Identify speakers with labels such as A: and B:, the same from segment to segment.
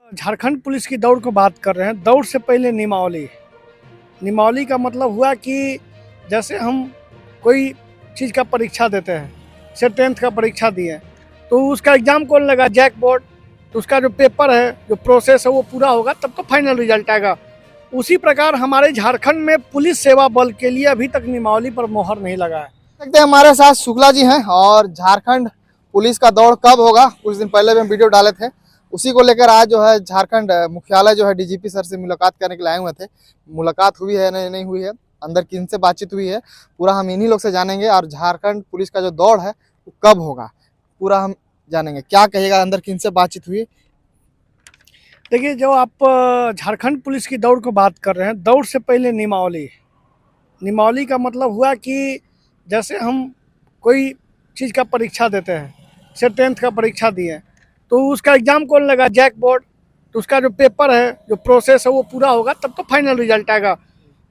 A: Jharkhand police की दौड़ को बात कर रहे हैं। दौड़ से पहले नियमावली। नियमावली का मतलब हुआ कि जैसे हम कोई चीज़ का परीक्षा देते हैं, जैसे 10th का परीक्षा दिए तो उसका एग्ज़ाम कौन लगा, जैक बोर्ड। तो उसका जो पेपर है, जो प्रोसेस है वो पूरा होगा तब तो फाइनल रिजल्ट आएगा। उसी प्रकार हमारे झारखंड में पुलिस सेवा बल के लिए अभी तक नियमावली पर मोहर नहीं लगा है।
B: सकते हैं हमारे साथ शुक्ला जी हैं और झारखंड पुलिस का दौड़ कब होगा, कुछ दिन पहले भी हम वीडियो डाले थे, उसी को लेकर आज जो है झारखंड मुख्यालय जो है डीजीपी सर से मुलाकात करने के लिए आए हुए थे। मुलाकात हुई है नहीं हुई है, अंदर किन से बातचीत हुई है, पूरा हम इन्हीं लोग से जानेंगे। और झारखंड पुलिस का जो दौड़ है वो कब होगा पूरा हम जानेंगे। क्या कहिएगा, अंदर किन से बातचीत हुई?
A: देखिए, जो आप झारखंड पुलिस की दौड़ को बात कर रहे हैं, दौड़ से पहले नियमावली। नियमावली का मतलब हुआ कि जैसे हम कोई चीज़ का परीक्षा देते हैं, जैसे 10th का परीक्षा दिए तो उसका एग्ज़ाम कौन लगा, जैक बोर्ड। तो उसका जो पेपर है, जो प्रोसेस है वो पूरा होगा तब तो फाइनल रिजल्ट आएगा।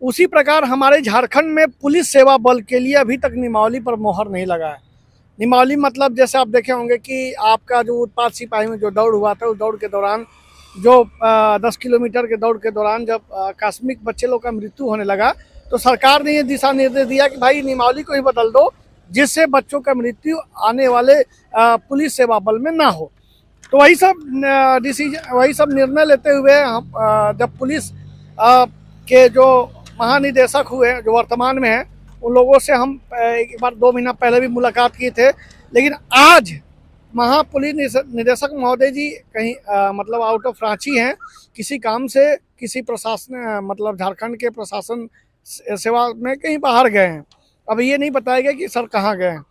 A: उसी प्रकार हमारे झारखंड में पुलिस सेवा बल के लिए अभी तक नियमावली पर मोहर नहीं लगा है। नियमावली मतलब जैसे आप देखे होंगे कि आपका जो उत्पाद सिपाही में जो दौड़ हुआ था, उस दौड़ के दौरान जो 10 किलोमीटर के दौड़ के दौरान जब आकस्मिक बच्चे लोग का मृत्यु होने लगा तो सरकार ने ये दिशा निर्देश दिया कि भाई नियमावली को ही बदल दो, जिससे बच्चों का मृत्यु आने वाले पुलिस सेवा बल में ना हो। तो वही सब निर्णय लेते हुए हम जब पुलिस के जो महानिदेशक हुए, जो वर्तमान में हैं, उन लोगों से हम एक बार 2 महीना पहले भी मुलाकात की थे। लेकिन आज महापुलिस निदेशक महोदय जी कहीं मतलब आउट ऑफ रांची हैं, किसी काम से, किसी प्रशासन मतलब झारखंड के प्रशासन सेवा में कहीं बाहर गए हैं। अब ये नहीं बताया गया कि सर कहाँ गए हैं।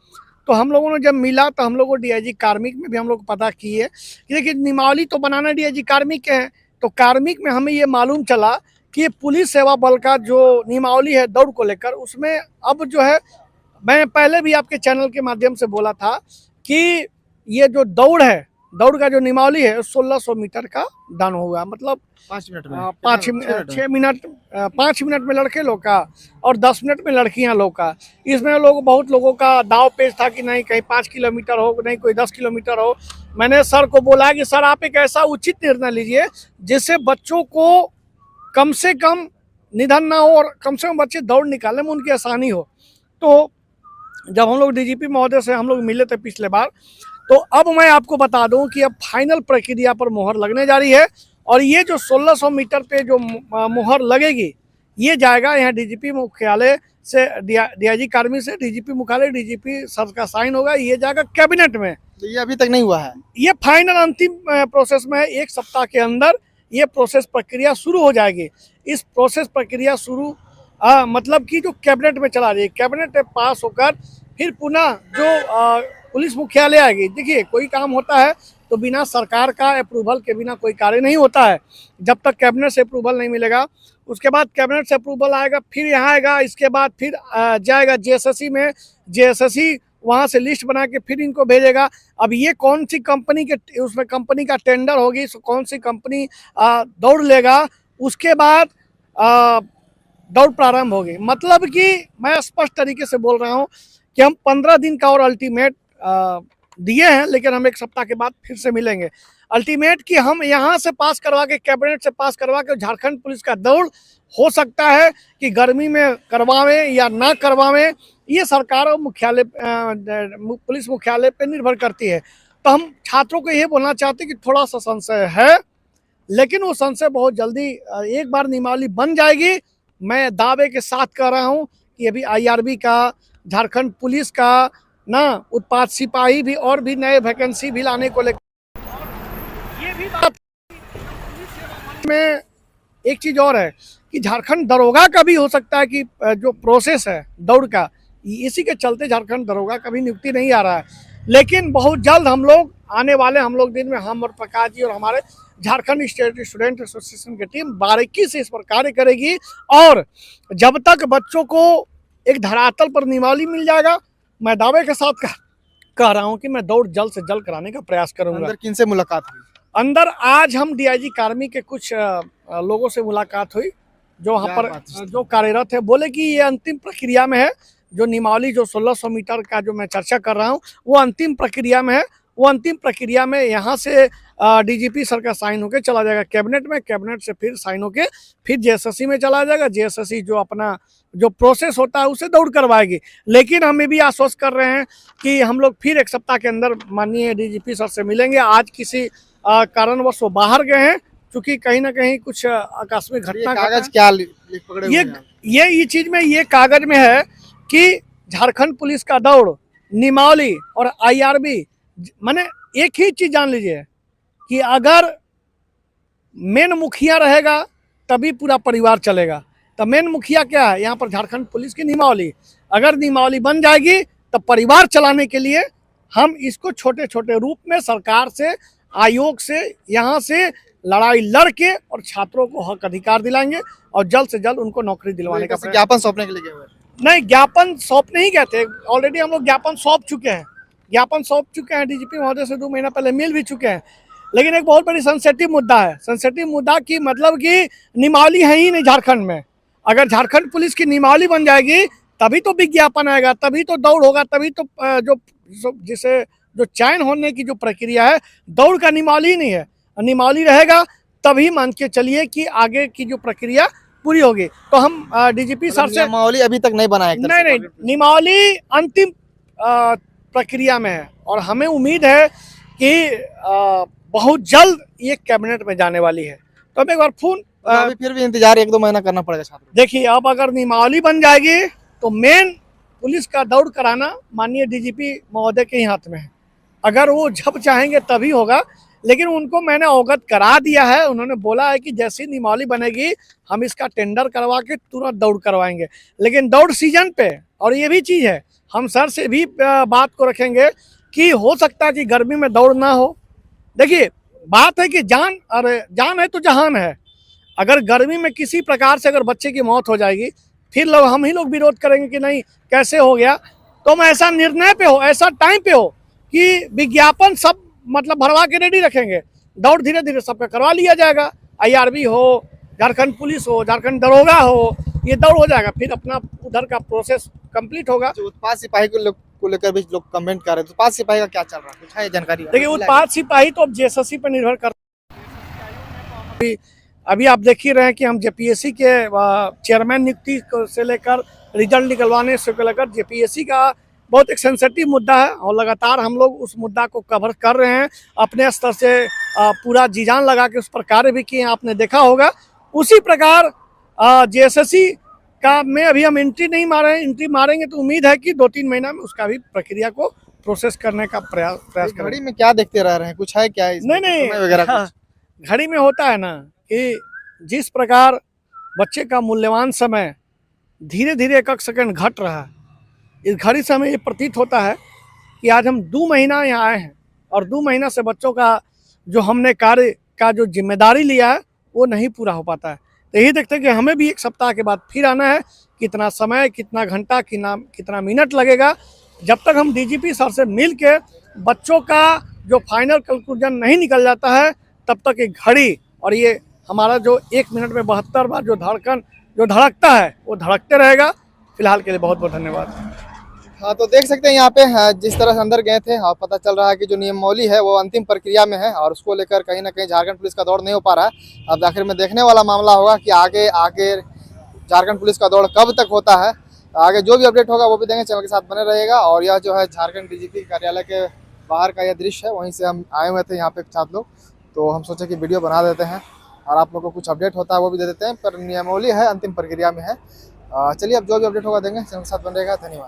A: तो हम लोगों ने जब मिला तो हम लोग को डीआईजी कार्मिक में भी हम लोग पता किए कि देखिए नियमावली तो बनाना डीआईजी कार्मिक के हैं। तो कार्मिक में हमें ये मालूम चला कि ये पुलिस सेवा बल का जो नियमावली है दौड़ को लेकर, उसमें अब जो है, मैं पहले भी आपके चैनल के माध्यम से बोला था कि ये जो दौड़ है, दौड़ का जो नियमावली है 1600 मीटर का डन हुआ, मतलब
B: 5 मिनट में
A: 5 मिनट में लड़के लोग का और 10 मिनट में लड़कियां लोग का। इसमें बहुत लोगों का दाव पेच था कि नहीं कहीं 5 किलोमीटर हो, नहीं कोई 10 किलोमीटर हो। मैंने सर को बोला कि सर आप एक ऐसा उचित निर्णय लीजिए जिससे बच्चों को कम से कम निधन ना हो और कम से कम बच्चे दौड़ निकालने में उनकी आसानी हो। तो जब हम लोग डीजीपी महोदय से हम लोग मिले थे पिछले बार, तो अब मैं आपको बता दूं कि अब फाइनल प्रक्रिया पर मोहर लगने जा रही है। और ये जो 1600 मीटर पे जो मोहर लगेगी, ये जाएगा यहाँ डीजीपी मुख्यालय से, डीआईजी कार्मिक से डीजीपी मुख्यालय, डीजीपी सर का साइन होगा, ये जाएगा कैबिनेट में।
B: तो ये अभी तक नहीं हुआ है,
A: ये फाइनल अंतिम प्रोसेस में है। 1 सप्ताह के अंदर ये प्रोसेस प्रक्रिया शुरू हो जाएगी। इस प्रोसेस प्रक्रिया शुरू मतलब कि जो कैबिनेट में चला रही है, कैबिनेट में पास होकर फिर पुनः जो पुलिस मुख्यालय आएगी। देखिए, कोई काम होता है तो बिना सरकार का अप्रूवल के बिना कोई कार्य नहीं होता है। जब तक कैबिनेट से अप्रूवल नहीं मिलेगा, उसके बाद कैबिनेट से अप्रूवल आएगा, फिर यहाँ आएगा, इसके बाद फिर जाएगा जेएसएससी में, जेएसएससी वहाँ से लिस्ट बना के फिर इनको भेजेगा। अब ये कौन सी कंपनी के, उसमें कंपनी का टेंडर होगी, कौन सी कंपनी दौड़ लेगा, उसके बाद दौड़ प्रारंभ होगी। मतलब कि मैं स्पष्ट तरीके से बोल रहा हूँ कि हम 15 दिन का और अल्टीमेट दिए हैं, लेकिन हम 1 सप्ताह के बाद फिर से मिलेंगे। अल्टीमेट कि हम यहाँ से पास करवा के, कैबिनेट से पास करवा के झारखंड पुलिस का दौड़ हो सकता है कि गर्मी में करवावें या ना करवावें, ये सरकार और मुख्यालय, पुलिस मुख्यालय पे निर्भर करती है। तो हम छात्रों को ये बोलना चाहते हैं कि थोड़ा सा संशय है, लेकिन वो संशय बहुत जल्दी, एक बार नियमावली बन जाएगी, मैं दावे के साथ कह रहा हूँ कि अभी आईआरबी का, झारखंड पुलिस का ना, उत्पाद सिपाही भी और भी नए वैकेंसी भी लाने को लेकर। ये भी बात में एक चीज़ और है कि झारखंड दरोगा का भी हो सकता है कि जो प्रोसेस है दौड़ का, इसी के चलते झारखंड दरोगा का भी नियुक्ति नहीं आ रहा है। लेकिन बहुत जल्द हम लोग आने वाले, हम लोग दिन में, हम और प्रकाश जी और हमारे झारखंड स्टेट स्टूडेंट एसोसिएशन की टीम बारीकी से इस पर कार्य करेगी। और जब तक बच्चों को एक धरातल पर नियमावली मिल जाएगा, मैं दावे के साथ कह रहा हूं कि मैं दौड़ जल्द से जल्द कराने का प्रयास करूंगा।
B: अंदर किन से मुलाकात हुई?
A: अंदर आज हम डीआईजी कार्मिक के कुछ लोगों से मुलाकात हुई जो वहाँ पर जो कार्यरत है। बोले कि ये अंतिम प्रक्रिया में है, जो नियमावली जो 1600 मीटर का जो मैं चर्चा कर रहा हूँ वो अंतिम प्रक्रिया में है। वो अंतिम प्रक्रिया में यहाँ से डीजीपी सर का साइन होके चला जाएगा कैबिनेट में, कैबिनेट से फिर साइन होके फिर जेएसएससी में चला जाएगा। जेएसएससी जो अपना जो प्रोसेस होता है उसे दौड़ करवाएगी। लेकिन हम ये भी आश्वस्त कर रहे हैं कि हम लोग फिर एक सप्ताह के अंदर माननीय डीजीपी सर से मिलेंगे। आज किसी कारणवश वो बाहर गए हैं, क्योंकि कहीं ना कहीं कुछ आकस्मिक घटना
B: कागज क्या लिख पकड़े हुए हैं?
A: ये चीज में ये कागज में है कि झारखंड पुलिस का दौड़, निमावली और आईआरबी, माने एक ही चीज जान लीजिए कि अगर मेन मुखिया रहेगा तभी पूरा परिवार चलेगा। तो मेन मुखिया क्या है यहाँ पर? झारखंड पुलिस की निमावली। अगर निमावली बन जाएगी तो परिवार चलाने के लिए हम इसको छोटे छोटे रूप में सरकार से, आयोग से, यहाँ से लड़ाई लड़के और छात्रों को हक अधिकार दिलाएंगे और जल्द से जल्द उनको नौकरी दिलवाने का
B: ज्ञापन सौंपने के लिए गए हुए?
A: नहीं, ज्ञापन सौंपने ही गए थे। ऑलरेडी हम लोग ज्ञापन सौंप चुके हैं, डीजीपी महोदय से 2 महीना पहले मिल भी चुके हैं। लेकिन एक बहुत बड़ी सेंसिटिव मुद्दा है। सेंसिटिव मुद्दा की मतलब कि निमावली है ही नहीं झारखंड में। अगर झारखंड पुलिस की निमावली बन जाएगी तभी तो विज्ञापन आएगा, तभी तो दौड़ होगा, तभी तो जो चयन होने की जो प्रक्रिया है, दौड़ का निमावली ही नहीं है। निमावली रहेगा तभी मान के चलिए कि आगे की जो प्रक्रिया पूरी होगी। तो हम डीजीपी सर से,
B: नियमावली अभी तक नहीं बना है?
A: नहीं, नियमावली अंतिम प्रक्रिया में है और हमें उम्मीद है कि बहुत जल्द ये कैबिनेट में जाने वाली है। तो अब एक बार
B: अभी फिर भी इंतजार 1-2 महीना करना पड़ेगा छात्रों।
A: देखिए, अब अगर नियमावली बन जाएगी तो मेन पुलिस का दौड़ कराना माननीय डीजीपी महोदय के ही हाथ में है। अगर वो जब चाहेंगे तभी होगा, लेकिन उनको मैंने अवगत करा दिया है। उन्होंने बोला है कि जैसी नियमावली बनेगी हम इसका टेंडर करवा के तुरंत दौड़ करवाएंगे। लेकिन दौड़ सीजन पे, और ये भी चीज़ है, हम सर से भी बात को रखेंगे कि हो सकता है कि गर्मी में दौड़ ना हो। देखिए, बात है कि जान है तो जहान है। अगर गर्मी में किसी प्रकार से अगर बच्चे की मौत हो जाएगी, फिर हम ही लोग विरोध करेंगे कि नहीं कैसे हो गया। तो हम ऐसा निर्णय पे हो, ऐसा टाइम पे हो कि विज्ञापन सब मतलब भरवा के रेडी रखेंगे, दौड़ धीरे धीरे सबका करवा लिया जाएगा। आईआरबी हो, झारखंड पुलिस हो, झारखंड दरोगा हो, ये दौड़ हो जाएगा, फिर अपना उधर का प्रोसेस कंप्लीट होगा।
B: उत्पाद सिपाही को लेकर भी लोग कमेंट कर रहे हैं, उत्पाद सिपाही का क्या चल रहा है, कुछ है जानकारी?
A: देखिए, उत्पाद सिपाही तो अब जेएसएससी पर निर्भर करता है। अभी आप देख ही रहे हैं कि हम जेपीएससी के चेयरमैन नियुक्ति से लेकर रिजल्ट निकलवाने से लेकर जेपीएससी का बहुत एक सेंसिटिव मुद्दा है और लगातार हम लोग उस मुद्दा को कवर कर रहे हैं। अपने स्तर से पूरा जी जान लगा के उस पर कार्य भी किए, आपने देखा होगा। उसी प्रकार जेएसएससी का में अभी हम एंट्री नहीं मारे हैं। एंट्री मारेंगे तो उम्मीद है कि 2-3 महीना में उसका भी प्रक्रिया को प्रोसेस करने का प्रयास करेंगे।
B: घड़ी में क्या देखते रह रहे हैं, कुछ है क्या?
A: नहीं, घड़ी में होता है ना कि जिस प्रकार बच्चे का मूल्यवान समय धीरे धीरे 1 सेकंड घट रहा है, इस घड़ी से हमें ये प्रतीत होता है कि आज हम 2 महीना यहाँ आए हैं और 2 महीना से बच्चों का जो हमने कार्य का जो जिम्मेदारी लिया है वो नहीं पूरा हो पाता है। तो यही देखते हैं कि हमें भी 1 सप्ताह के बाद फिर आना है। कितना समय, कितना घंटा, कितना मिनट लगेगा, जब तक हम डीजीपी सर से मिल के बच्चों का जो फाइनल कंक्लूजन नहीं निकल जाता है, तब तक एक घड़ी और ये हमारा जो 1 मिनट में 72 बार जो धड़कता है वो धड़कते रहेगा। फिलहाल के लिए बहुत बहुत धन्यवाद।
B: हाँ, तो देख सकते हैं यहाँ पे जिस तरह से अंदर गए थे और पता चल रहा है कि जो नियमावली है वो अंतिम प्रक्रिया में है और उसको लेकर कहीं ना कहीं झारखंड पुलिस का दौड़ नहीं हो पा रहा है। अब आखिर में देखने वाला मामला होगा कि आगे झारखंड पुलिस का दौड़ कब तक होता है। आगे जो भी अपडेट होगा वो भी देंगे, चैनल के साथ बने रहेगा। और यह जो है झारखंड डीजीपी कार्यालय के बाहर का यह दृश्य है, वहीं से हम आए हुए थे यहाँ पे छात्र लोग, तो हम सोचे कि वीडियो बना देते हैं और आप लोग को कुछ अपडेट होता है वो भी दे देते हैं। पर नियमावली है, अंतिम प्रक्रिया में है। चलिए, अब जो भी अपडेट होगा देंगे, चैनल के साथ बने रहेगा। धन्यवाद।